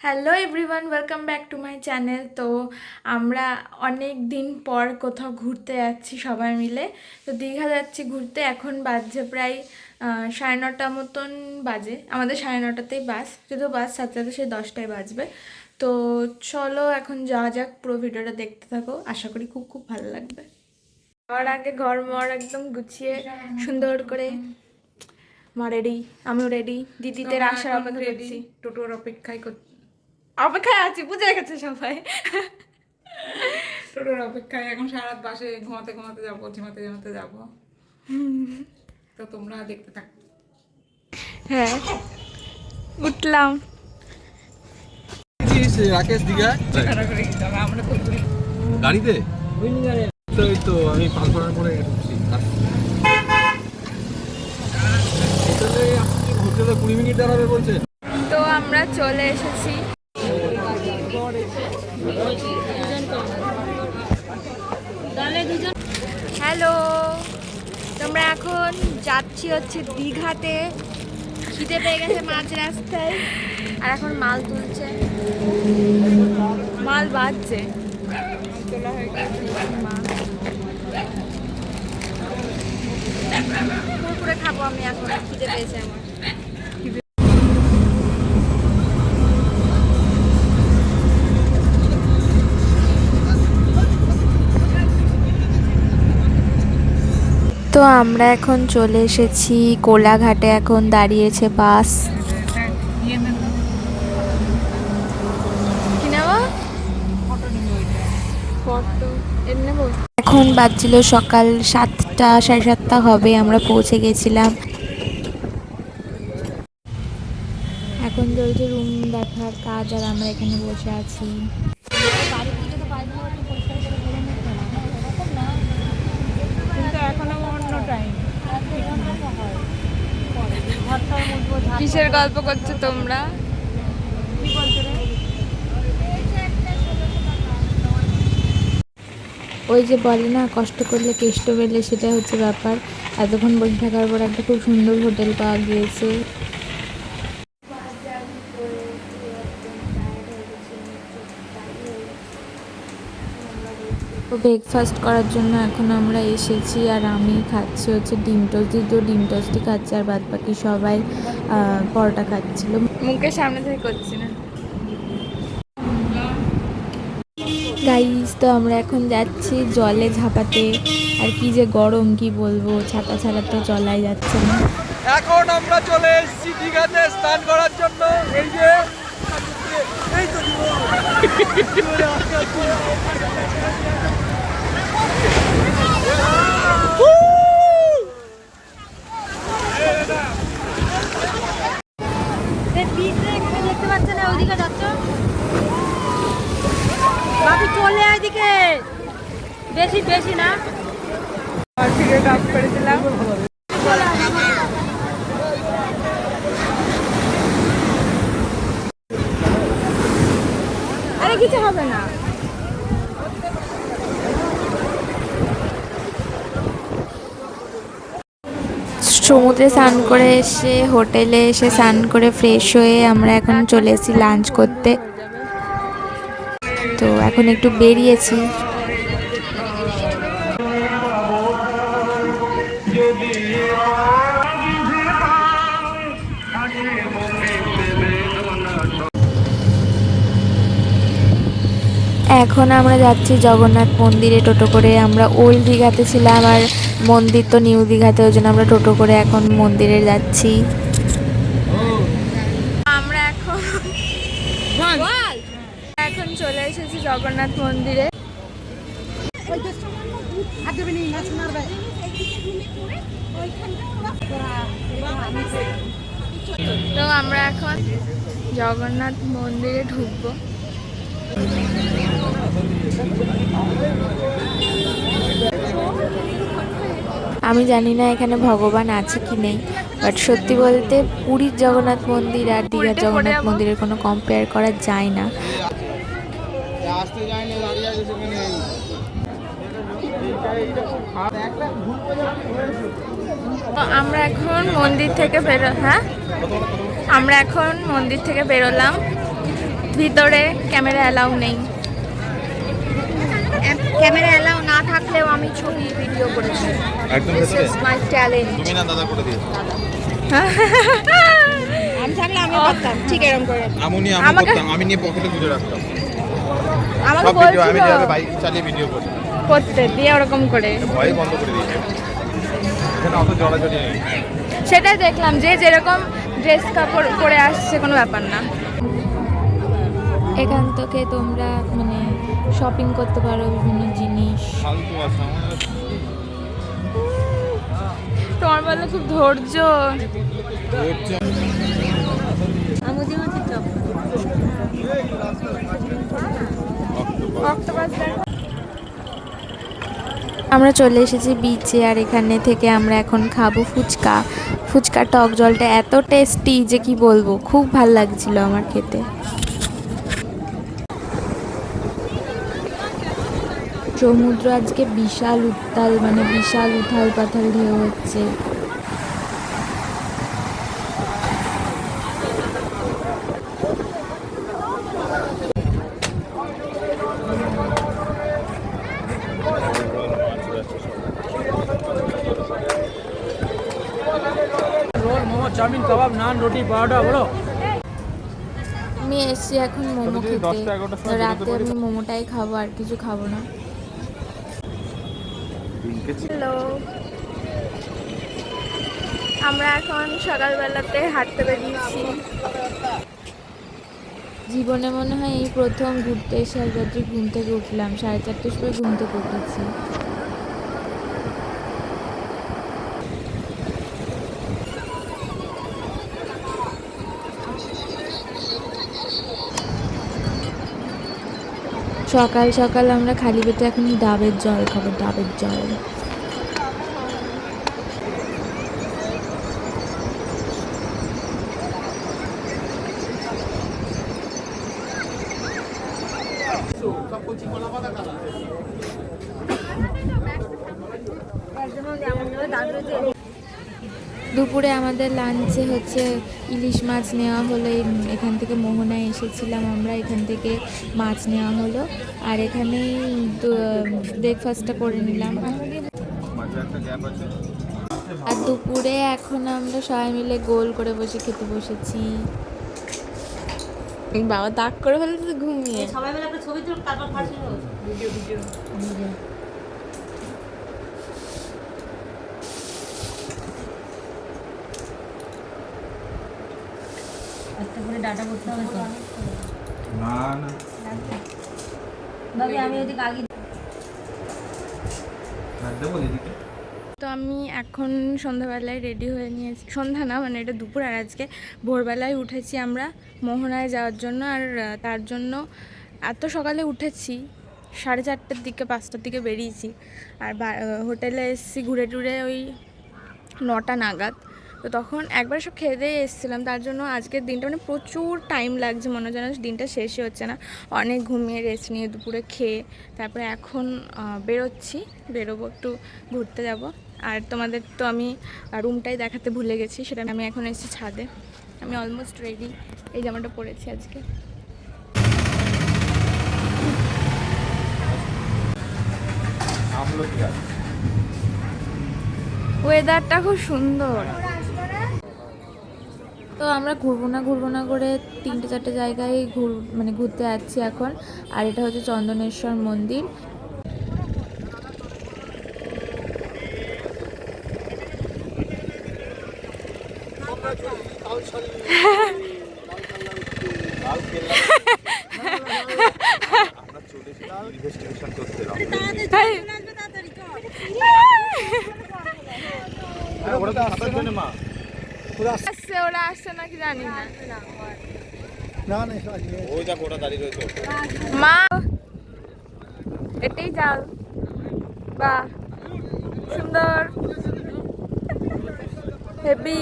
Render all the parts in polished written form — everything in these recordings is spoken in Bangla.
Hello everyone, welcome back to my channel. তো আমরা অনেক দিন পর কোথাও ঘুরতে যাচ্ছি সবাই মিলে। তো দীঘা যাচ্ছি ঘুরতে। এখন বাজছে প্রায় 9:30 মতন বাজে। আমাদের 9:30তেই বাস, যদিও বাস সাথে সাথে সেই 10টায় বাজবে। তো চলো এখন যাওয়া যাক, পুরো ভিডিওটা দেখতে থাকো, আশা করি খুব খুব ভালো লাগবে। আমার আগে ঘর মর একদম গুছিয়ে সুন্দর করে মা রেডি, আমিও রেডি, দিদিদের আসার অপেক্ষা করছি। টোটোর অপেক্ষায় আছি, বুঝে গেছে সবাই। টোটোর অপেক্ষায় এখন সারা রাত বাসে ঘুমাতে ঘুমাতে যাবো, ঝিমাতে ঝিমাতে যাবো। তো তোমরা দেখতে থাকো। হ্যাঁ, উঠলাম। রাকেশ দীঘা আমরা তো গাড়িতে তো ওই তো আমি 5 ঘন্টা পরে ঢুকছি হোটেলে 20 মিনিট দাঁড়াবে বলছে। তো আমরা চলে এসেছি। হ্যালো, তোমরা এখন যাচ্ছি হচ্ছে দীঘাতে। খিদে পেয়ে গেছে মাঝ রাস্তায়, আর এখন মাল তুলছে, মাল বাজছে, তোলা হয়ে গেছে মাল। কুরকুরে খাবো আমি এখন, খিদে পেয়েছে আমার। তো আমরা এখন চলে এসেছি কোলাঘাটে, এখন দাঁড়িয়েছে বাস। এখন বাজছিল সকাল 7টা, 7:30 হবে, আমরা পৌঁছে গেছিলাম। এখন চলছে রুম দেখার কাজ, আর আমরা এখানে বসে আছি। কিসের গল্প করছো তোমরা? ওই যে বলে না, কষ্ট করলে কেষ্ট পেলে, সেটা হচ্ছে ব্যাপার। এতক্ষণ বসে থাকার পর একটা খুব সুন্দর হোটেল পাওয়া গিয়েছে। তো ব্রেকফাস্ট করার জন্য এখন আমরা এসেছি, আর আমি খাচ্ছি হচ্ছে ডিম টোস্ট। দ্বিতীয় ডিম টোস্টই খাচ্ছি, আর বাদ বাকি সবাই পরোটা খাচ্ছিল। মুখের সামনে থেকে করছি না গাইস। তো আমরা এখন যাচ্ছি জলে ঝাঁপাতে, আর কি যে গরম কি বলবো, ছাতা ছাড়া তো চলাই যাচ্ছে না। এখন আমরা চলে এসেছি দীঘাতে স্নান করার জন্য। এই যে এই তো দেখতে পাচ্ছে না, ওইদিকে যাচ্ছ বাপি, চলে এদিকে, বেশি বেশি না। টপ করেছিলাম। আরে কিছু হবে না। সমুদ্রে স্নান করে এসে হোটেলে এসে স্নান করে ফ্রেশ হয়ে আমরা এখন চলে এসেছি লাঞ্চ করতে। তো এখন একটু বেরিয়েছি। এখন আমরা যাচ্ছি জগন্নাথ মন্দিরে টোটো করে। আমরা ওল্ড দীঘাতে ছিলাম, আর মন্দির তো নিউ দীঘাতে, ওই জন্য আমরা টোটো করে এখন মন্দিরে যাচ্ছি। আমরা এখন চলে এসেছি জগন্নাথ মন্দিরে। তো আমরা এখন জগন্নাথ মন্দিরে ঢুকবো। আমি জানি না এখানে ভগবান আছে কি নেই, বাট সত্যি বলতে পুরীর জগন্নাথ মন্দির আর দীঘার জগন্নাথ মন্দিরের কোনো কম্পেয়ার করা যায় না। আমরা এখন মন্দির থেকে বেরোলাম। ভিতরে ক্যামেরা অ্যালাউ নেই। ক্যামেরা এলাও না থাকলেও আমি ছবি ভিডিও করেছি। একদম দিস ভেতরে ইজ মাই ট্যালেন্ট। তুমি না দাদা করে দিয়েছো আমি থাকলে আমি করতাম ঠিক এরকম করে। আমি আমাকে- করতাম, আমি নিয়ে পকেটে গুজে রাখতাম আমাকে সব ভিডিও আমি বলছিল যেভাবে বাইক চালিয়ে ভিডিও করি করতে দিয়ে ওরকম করে। ভয় বন্ধ করে দিয়েছে এখানে অত জড়াজড়ি নেই সেটাই দেখলাম, যে যেরকম ড্রেস কাপড় পরে আসছে কোনো ব্যাপার না। এখান থেকে তোমরা মানে শপিং করতে পারো বিভিন্ন জিনিস। ফালতু আছে আমার তোমার বলে খুব ধৈর্য। হচ্ছে আমুদি মাছের চপ। আমরা চলে এসেছি বিচে, আর এখানে থেকে আমরা এখন খাবো ফুচকা। ফুচকার টক জলটা এত টেস্টি যে কি বলবো, খুব ভাল লাগছিল আমার খেতে। সমুদ্র আজকে বিশাল উত্তাল, মানে বিশাল উথাল পাথাল ঢেউ হচ্ছে। रोल मोमो चाउमिन कबाब नान रोटी पराठा বলো। আমি এসছি এখন মোমো যদি খেতে, 10টা-11টার সময় রাতে বেরোতে আমি মোমোটাই খাবো, আর কিছু খাবো না। হ্যালো, আমরা এখন সকালবেলাতে হাঁটতে বেরিয়েছি। জীবনে মনে হয় এই প্রথম ঘুরতে এসে এক রাত্রে ঘুম থেকে উঠলাম, 4:30টার সময় ঘুম থেকে উঠেছি। সকাল সকাল আমরা খালি পেটে এখন ডাবের জল খাবো, ডাবের জল। দুপুরে আমাদের লাঞ্চে হচ্ছে ইলিশ মাছ নেওয়া হলো। এখান থেকে মোহনায় এসেছিলাম আমরা, এখান থেকে মাছ নেওয়া হলো, আর এখানেই ব্রেকফাস্টটা করে নিলাম। মাঝে একটা গ্যাপ আছে আর দুপুরে এখন আমরা সবাই মিলে গোল করে বসে খেতে বসেছি। বাবা দাগ করে ফেলেছে ঘুমিয়ে। সবাই মিলে একটা ছবি তুল, তারপর ফাঁসি হোক। একটা করে ডাটা করতে হবে তো। না না ভাবি আমি ওদিকে আগে দেবো দিদিকে তো আমি এখন সন্ধ্যাবেলায় রেডি হয়ে নিয়েছি, সন্ধ্যা না মানে এটা দুপুর, আর আজকে ভোরবেলায় উঠেছি আমরা মোহনায় যাওয়ার জন্য। আর তার জন্য এত সকালে উঠেছি, 4:30টার দিকে 5টার দিকে বেরিয়েছি, আর হোটেলে এসেছি ঘুরে টুরে ওই 9টা নাগাদ। তো তখন একবার সব খেয়ে দিয়ে এসেছিলাম, তার জন্য আজকের দিনটা মানে প্রচুর টাইম লাগছে, মনে হয় যেন দিনটা শেষই হচ্ছে না। অনেক ঘুমিয়ে রেস্ট নিয়ে দুপুরে খেয়ে তারপরে এখন বেরোবো, একটু ঘুরতে যাব। আর তোমাদের তো আমি রুমটাই দেখাতে ভুলে গেছি, সেটা আমি এখন এসেছি ছাদে। আমি অলমোস্ট রেডি, এই জামাটা পরেছি আজকে। আমলকি গাছ ওয়েদারটা খুব সুন্দর। তো আমরা ঘুরবো না করে 3-4টে জায়গায় মানে ঘুরতে যাচ্ছি এখন। আর এটা হচ্ছে চন্দনেশ্বর মন্দির। আমরা চলেছিলাম ইনভেস্টিগেশন করতে ওরা তো আসার জন্য মা আসছে, ওরা আসছে নাকি জানি না। ওই যা ওরা দাঁড়িয়ে রয়েছে মা এটাই যাও, বাহ সুন্দর, হেভি।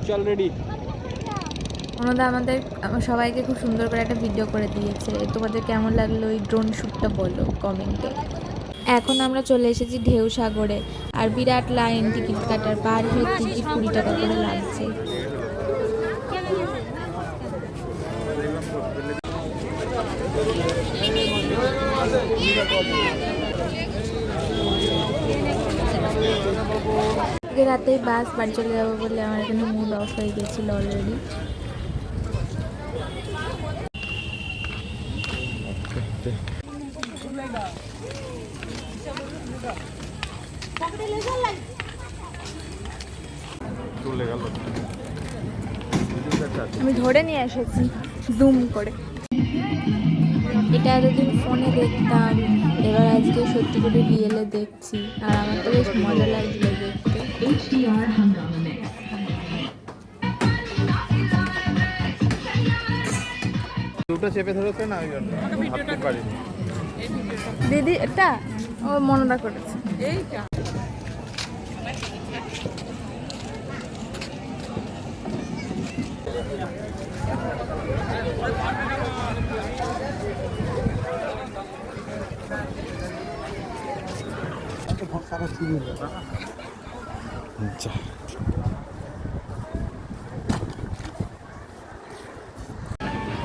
चल रेडी ওনারা আমাদের সবাইকে খুব সুন্দর করে একটা ভিডিও করে দিয়েছে। তোমাদের কেমন লাগলো ওই ড্রোন শ্যুটটা বলো কমেন্টে। এখন আমরা চলে এসেছি ঢেউ সাগরে, আর বিরাট লাইন টিকিট কাটার, পার হেড টিকিট 20 টাকা করে লাগছে। রাতেই বাস বাড়ি চলে যাবো বলে আমার এখানে মুড অফ হয়ে গেছিল অলরেডি। চলে গেল। আমি ধরে নিয়ে এসেছি জুম করে। এটা এতদিন ফোনে দেখতাম, এবার আজকে সত্যি করে রিয়েলে দেখছি, আর আমার তো বেশ মজা লাগছিল দেখতে। দুটো চেপে ধরেছে না, ওই জন্য ভাবতে পারিনি। দিদি এটা ও মনটা করেছে।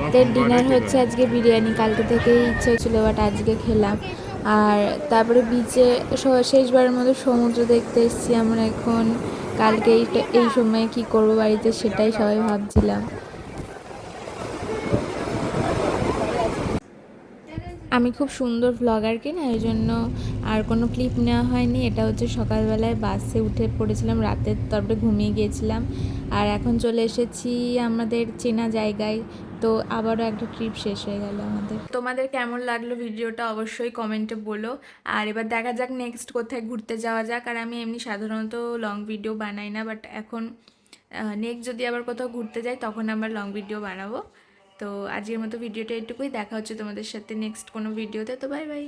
এইটা ডিনার হচ্ছে আজকে বিরিয়ানি, কালকে থেকেই ইচ্ছে ছিল বাট আজকে খেলাম। আর তারপরে বিচে শেষবারের মতো সমুদ্র দেখতে এসেছি আমরা এখন। কালকে এই সময়ে কি করব বাড়িতে সেটাই সবাই ভাবছিলাম। আমি খুব সুন্দর ভ্লগার কিনা, এই জন্য আর কোনো ক্লিপ নেওয়া হয়নি। এটা হচ্ছে সকালবেলায় বাসে উঠে পড়েছিলাম, রাতে তারপরে ঘুমিয়ে গিয়েছিলাম। আর এখন চলে এসেছি আমাদের চেনা জায়গায়, তো আবারও একটা ট্রিপ শেষ হয়ে গেল আমাদের। তোমাদের কেমন লাগলো ভিডিওটা অবশ্যই কমেন্টে বলো। আর এবার দেখা যাক নেক্সট কোথায় ঘুরতে যাওয়া যাক। আর আমি এমনি সাধারণত লং ভিডিও বানাই না, বাট এখন নেক্সট যদি আবার কোথাও ঘুরতে যাই তখন আমরা লং ভিডিও বানাবো। তো আজকের মতো ভিডিওটা এটুকুই, দেখা হচ্ছে তোমাদের সাথে নেক্সট কোনো ভিডিওতে। তো বাই বাই।